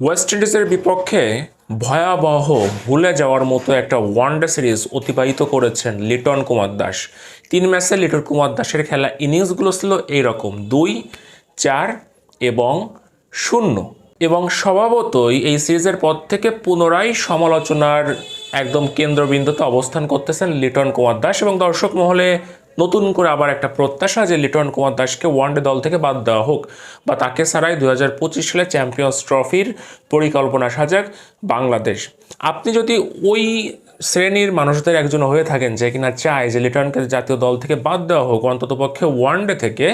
West ইন্ডিজের বিপক্ষে ভয়াবহ ভুলে যাওয়ার মতো একটা ওয়ানডে সিরিজ অতিবাহিত করেছেন লিটন কুমার দাস। 3 ম্যাচে লিটন কুমার দাসের খেলা ইনিংসগুলো ছিল এইরকম 2, 4 এবং 0। এবং স্বভাবতই এই সিরিজের পর থেকে পুনরায় সমালোচনার একদম কেন্দ্রবিন্দুতে অবস্থান করতেছেন লিটন কুমার দাস, এবং দর্শক মহলে নতুন করে আবার একটা প্রত্যাশা যে লিটন কুমার দাসকে ওয়ানডে দল থেকে বাদ দেওয়া হোক বা তাকে ছাড়াই 2025 সালে চ্যাম্পিয়ন্স ট্রফির পরিকল্পনা সাজাক বাংলাদেশ। আপনি যদি ওই শ্রেণীর মানুষদের একজন হয়ে থাকেন যে কিনা চায় যে লিটনকে জাতীয় দল থেকে বাদ দেওয়া হোক অন্ততপক্ষে ওয়ানডে থেকে,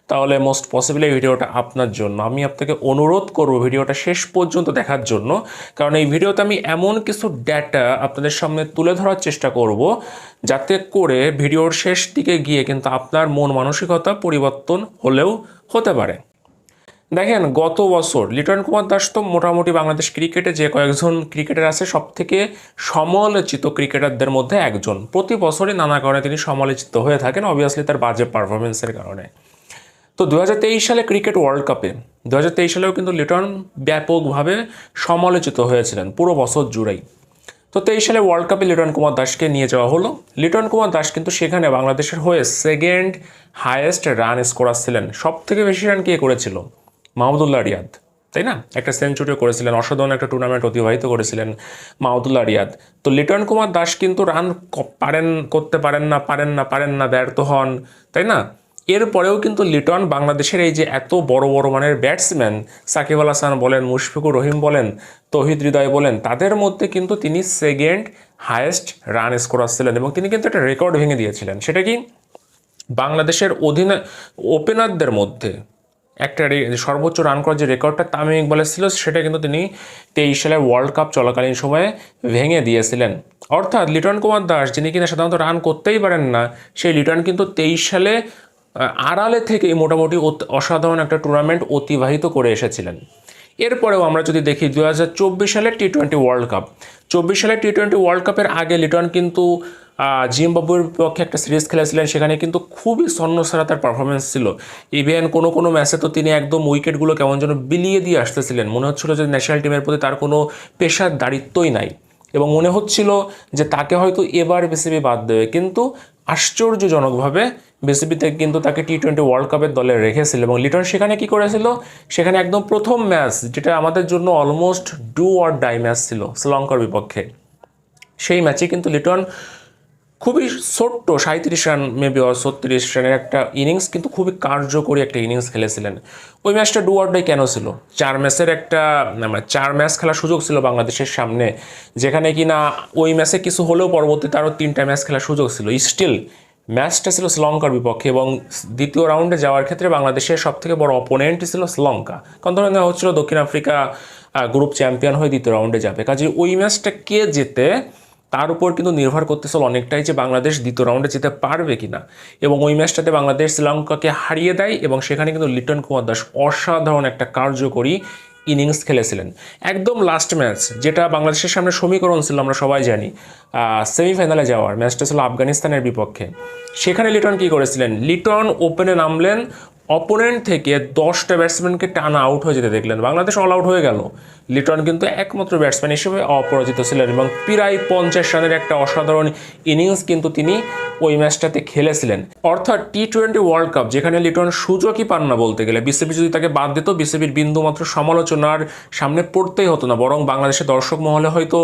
তাহলে মোস্ট পসিবল এই ভিডিওটা আপনার জন্য। আমি আপনাকে অনুরোধ করব ভিডিওটা শেষ পর্যন্ত দেখার জন্য, কারণ এই ভিডিওতে আমি এমন কিছু ডেটা আপনাদের সামনে তুলে ধরার চেষ্টা করব যাতে করে ভিডিওর শেষ দিকে গিয়ে কিন্তু আপনার মন মানসিকতা পরিবর্তন হলেও হতে পারে। দেখেন, গত বছর লিটন কুমার দাস তো মোটামুটি বাংলাদেশ ক্রিকেটে যে কয়েকজন ক্রিকেটার আছে সব থেকে সমালোচিত ক্রিকেটারদের মধ্যে একজন। প্রতি বছরই নানা কারণে তিনি সমালোচিত হয়ে থাকেন, অবভিয়াসলি তার বাজে পারফরমেন্সের কারণে। তো 2023 সালে ক্রিকেট ওয়ার্ল্ড কাপে 2023 সালেও কিন্তু লিটন ব্যাপকভাবে সমালোচিত হয়েছিলেন পুরো বছর জুড়েই। তো 23 সালে ওয়ার্ল্ড কাপে লিটন কুমার দাসকে নিয়ে যাওয়া হলো। লিটন কুমার দাস কিন্তু সেখানে বাংলাদেশের হয়ে সেকেন্ড হায়েস্ট রান স্কোরার ছিলেন। সব থেকে বেশি রান কে করেছিল? মাহমুদুল্লাহ রিয়াদ, তাই না? একটা সেঞ্চুরিও করেছিলেন, অসাধারণ একটা টুর্নামেন্ট অতিবাহিত করেছিলেন মাহমুদুল্লাহ রিয়াদ। তো লিটন কুমার দাস কিন্তু রান পারেন না ব্যর্থ হন, তাই না? এরপরেও কিন্তু লিটন বাংলাদেশের এই যে এত বড় বড় মানের ব্যাটসম্যান সাকিব আল হাসান বলেন, মুশফিকুর রহিম বলেন, তৌহিদ হৃদয় বলেন, তাদের মধ্যে কিন্তু তিনি সেকেন্ড হায়েস্ট রান স্কোরার ছিলেন। এবং তিনি কিন্তু একটা রেকর্ড ভেঙে দিয়েছিলেন। সেটা কি? বাংলাদেশের ওপেনারদের মধ্যে একটা সর্বোচ্চ রান করার যে রেকর্ডটা তামিম ইকবালের ছিল, সেটা কিন্তু তিনি 23 সালের ওয়ার্ল্ড কাপ চলাকালীন সময়ে ভেঙে দিয়েছিলেন। অর্থাৎ লিটন কুমার দাস, যিনি কিনা সাধারণত রান করতেই পারেন না, সেই লিটন কিন্তু 23 সালে আড়ালে থেকেই মোটামুটি অসাধারণ একটা টুর্নামেন্ট অতিবাহিত করে এসেছিলেন। এরপরেও আমরা যদি দেখি 2024 সালের T20 ওয়ার্ল্ড কাপ, 24 সালের T20 ওয়ার্ল্ড কাপের আগে লিটন কিন্তু জিম্বাবুয়ের বিপক্ষে একটা সিরিজ খেলেছিলেন। সেখানে কিন্তু খুবই ছন্নছাড়া তার পারফরমেন্স ছিল। ইভেন কোনো কোনো ম্যাচে তো তিনি একদম উইকেটগুলো কেমন যেন বিলিয়ে দিয়ে আসতেছিলেন। মনে হচ্ছিল যে ন্যাশনাল টিমের প্রতি তার কোনো পেশার দায়িত্বই নাই, এবং মনে হচ্ছিল যে তাকে হয়তো এবার বিসিবি বাদ দেবে। কিন্তু আশ্চর্যজনকভাবে বিসিবিতে কিন্তু তাকে T20 ওয়ার্ল্ড কাপের দলে রেখেছিল। এবং লিটন সেখানে কি করেছিল? সেখানে একদম প্রথম ম্যাচ, যেটা আমাদের জন্য almost do or die match ছিল শ্রীলঙ্কার বিপক্ষে, সেই ম্যাচে কিন্তু লিটন খুবই ছোট্ট 37 রান মেবি 36 রানের একটা ইনিংস, কিন্তু খুবই কার্যকরী একটা ইনিংস খেলেছিলেন। ওই ম্যাচটা ডু অর ডাই কেন ছিল? 4 ম্যাচ খেলার সুযোগ ছিল বাংলাদেশের সামনে, যেখানে কিনা ওই ম্যাচে কিছু হলেও পরবর্তীতে আরও 3টা ম্যাচ খেলার সুযোগ ছিল। স্টিল ম্যাচটা ছিল শ্রীলঙ্কার বিপক্ষে, এবং দ্বিতীয় রাউন্ডে যাওয়ার ক্ষেত্রে বাংলাদেশের সবথেকে বড় অপোনেন্টই ছিল শ্রীলঙ্কা। কারণ ধরে নেওয়া হচ্ছিল দক্ষিণ আফ্রিকা গ্রুপ চ্যাম্পিয়ন হয়ে দ্বিতীয় রাউন্ডে যাবে। কাজে ওই ম্যাচটা কে জেতে তার উপর কিন্তু নির্ভর করতেছিল অনেকটাই যে বাংলাদেশ দ্বিতীয় রাউন্ডে যেতে পারবে কিনা। এবং ওই ম্যাচটাতে বাংলাদেশ শ্রীলঙ্কাকে হারিয়ে দেয়, এবং সেখানে কিন্তু লিটন কুমার দাস অসাধারণ একটা কার্যকরী ইনিংস খেলেছিলেন। একদম লাস্ট ম্যাচ, যেটা বাংলাদেশের সামনে সমীকরণ ছিল আমরা সবাই জানি, সেমিফাইনালে যাওয়ার ম্যাচটা ছিল আফগানিস্তানের বিপক্ষে। সেখানে লিটন কী করেছিলেন? লিটন ওপেনে নামলেন, অপোনেন্ট থেকে 10টা ব্যাটসম্যানকে টানা আউট হয়ে যেতে দেখলেন। বাংলাদেশ অল আউট হয়ে গেল, লিটন কিন্তু একমাত্র ব্যাটসম্যান হিসেবে অপরাজিত ছিলেন, এবং প্রায় 50 রানের একটা অসাধারণ ইনিংস কিন্তু তিনি ওই ম্যাচটাতে খেলেছিলেন। অর্থাৎ T20 ওয়ার্ল্ড কাপ, যেখানে লিটন সুযোগই পান না বলতে গেলে, বিসিবি যদি তাকে বাদ দিত, বিসিবির বিন্দুমাত্র সমালোচনার সামনে পড়তেই হতো না, বরং বাংলাদেশের দর্শক মহলে হয়তো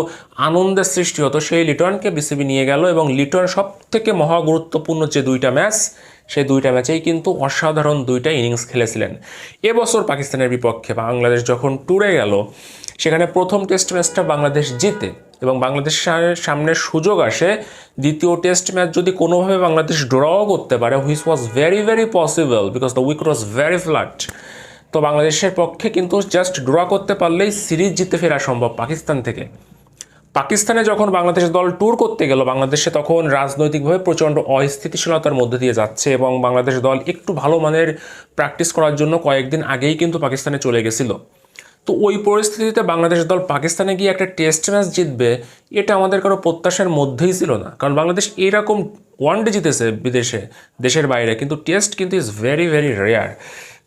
আনন্দের সৃষ্টি হতো। সেই লিটনকে বিসিবি নিয়ে গেল, এবং লিটন সব থেকে মহা গুরুত্বপূর্ণ যে 2টা ম্যাচ, সেই 2টা ম্যাচেই কিন্তু অসাধারণ 2টা ইনিংস খেলেছিলেন। এবছর পাকিস্তানের বিপক্ষে বাংলাদেশ যখন ট্যুরে গেল, সেখানে প্রথম টেস্ট ম্যাচটা বাংলাদেশ জিতে, এবং বাংলাদেশের সামনে সুযোগ আসে দ্বিতীয় টেস্ট ম্যাচ যদি কোনোভাবে বাংলাদেশ ড্রও করতে পারে, which was very very possible because the wicket was very flat. তো বাংলাদেশের পক্ষে কিন্তু জাস্ট ড্র করতে পারলেই সিরিজ জিতে ফেরা সম্ভব পাকিস্তান থেকে। পাকিস্তানে যখন বাংলাদেশ দল ট্যুর করতে গেল, বাংলাদেশে তখন রাজনৈতিকভাবে প্রচণ্ড অস্থিতিশীলতার মধ্যে দিয়ে যাচ্ছে, এবং বাংলাদেশ দল একটু ভালো মানের প্র্যাকটিস করার জন্য কয়েকদিন আগেই কিন্তু পাকিস্তানে চলে গেছিল। তো ওই পরিস্থিতিতে বাংলাদেশ দল পাকিস্তানে গিয়ে একটা টেস্ট ম্যাচ জিতবে, এটা আমাদের কারো প্রত্যাশার মধ্যেই ছিল না। কারণ বাংলাদেশ এইরকম ওয়ানডে জিতেছে বিদেশে, দেশের বাইরে, কিন্তু টেস্ট কিন্তু ইজ ভেরি ভেরি রেয়ার।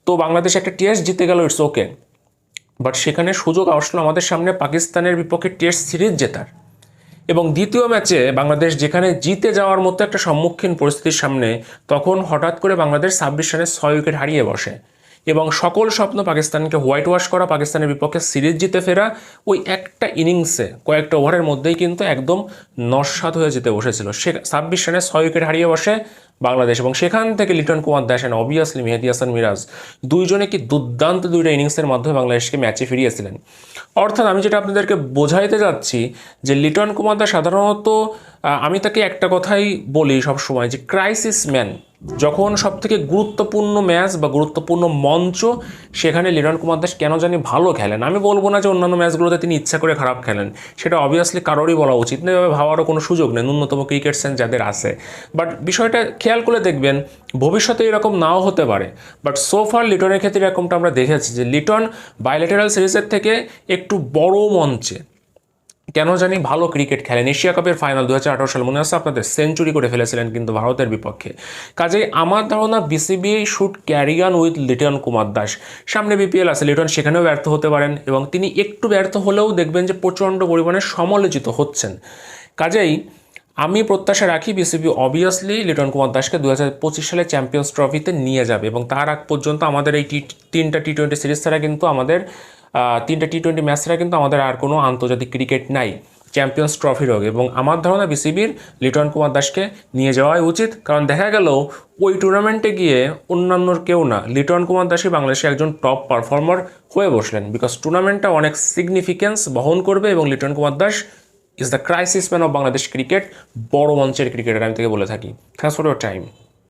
তো বাংলাদেশ একটা টেস্ট জিতে গেল, ইটস ওকে। বাট সেখানে সুযোগ আসলো আমাদের সামনে পাকিস্তানের বিপক্ষে টেস্ট সিরিজ জেতার, এবং দ্বিতীয় ম্যাচে বাংলাদেশ যেখানে জিতে যাওয়ার মতো একটা সম্মুখীন পরিস্থিতির সামনে, তখন হঠাৎ করে বাংলাদেশ 26 রানে 6 উইকেট হারিয়ে বসে এবং সকল স্বপ্ন পাকিস্তানকে হোয়াইট ওয়াশ করা, পাকিস্তানের বিপক্ষে সিরিজ জিতে ফেরা ওই একটা ইনিংসে কয়েকটা ওভারের মধ্যেই কিন্তু একদম নস্যাৎ হয়ে যেতে বসেছিল। সে 26 রানে 6 উইকেট হারিয়ে বসে বাংলাদেশ, এবং সেখান থেকে লিটন কুমার দাস অ্যান্ড অবভিয়াসলি মেহেদী হাসান মিরাজ দুইজনে কি দুর্দান্ত দুইটা ইনিংসের মাধ্যমে বাংলাদেশকে ম্যাচে ফিরিয়েছিলেন। অর্থাৎ আমি যেটা আপনাদেরকে বোঝাইতে যাচ্ছি যে লিটন কুমার দাস সাধারণত, আমি তাকে একটা কথাই বলি সবসময়, যে ক্রাইসিস ম্যান। যখন সবথেকে গুরুত্বপূর্ণ ম্যাচ বা গুরুত্বপূর্ণ মঞ্চ, সেখানে লিটন কুমার দাস কেন জানি ভালো খেলেন। আমি বলবো না যে অন্যান্য ম্যাচগুলোতে তিনি ইচ্ছা করে খারাপ খেলেন, সেটা অবভিয়াসলি কারোরই বলা উচিত না, এভাবে ভাবারও কোনো সুযোগ নেই ন্যূনতম ক্রিকেট সেন্স যাদের আছে। বাট বিষয়টা খেয়াল করে দেখবেন, ভবিষ্যতে এরকম নাও হতে পারে, বাট সোফার লিটনের ক্ষেত্রে এরকমটা আমরা দেখেছি যে লিটন বাইলেটারাল সিরিজের থেকে একটু বড় মঞ্চে কেন জানি ভালো ক্রিকেট খেলেন। এশিয়া কাপের ফাইনাল 2018 সালে মনে আছে আপনাদের, সেঞ্চুরি করে ফেলেছিলেন কিন্তু ভারতের বিপক্ষে। কাজেই আমার ধারণা BCB should carry on with Liton Kumar Das. সামনে বিপিএল আছে, লিটন সেখানেও ব্যর্থ হতে পারেন, এবং তিনি একটু ব্যর্থ হলেও দেখবেন যে প্রচণ্ড পরিমাণে সমালোচিত হচ্ছেন। কাজেই আমি প্রত্যাশা রাখি বিসিবি অবভিয়াসলি লিটন কুমার দাসকে 2025 সালে চ্যাম্পিয়ন্স ট্রফিতে নিয়ে যাবে, এবং তার আগ পর্যন্ত আমাদের এই তিনটা টি-20 সিরিজ ছাড়া কিন্তু আমাদের তিনটা টি-20 ম্যাচ ছাড়া কিন্তু আমাদের আর কোনো আন্তর্জাতিক ক্রিকেট নাই চ্যাম্পিয়ন্স ট্রফির হোক। এবং আমার ধারণা বিসিবির লিটন কুমার দাসকে নিয়ে যাওয়াই উচিত, কারণ দেখা গেল ওই টুর্নামেন্টে গিয়ে অন্যান্য কেউ না, লিটন কুমার দাসই বাংলাদেশে একজন টপ পারফর্মার হয়ে বসলেন, বিকজ টুর্নামেন্টটা অনেক সিগনিফিকেন্স বহন করবে, এবং Liton Kumar Das is the crisis man of Bangladesh cricket. বড় মঞ্চের ক্রিকেটার আমি থেকে বলে থাকি। Thanks for your time.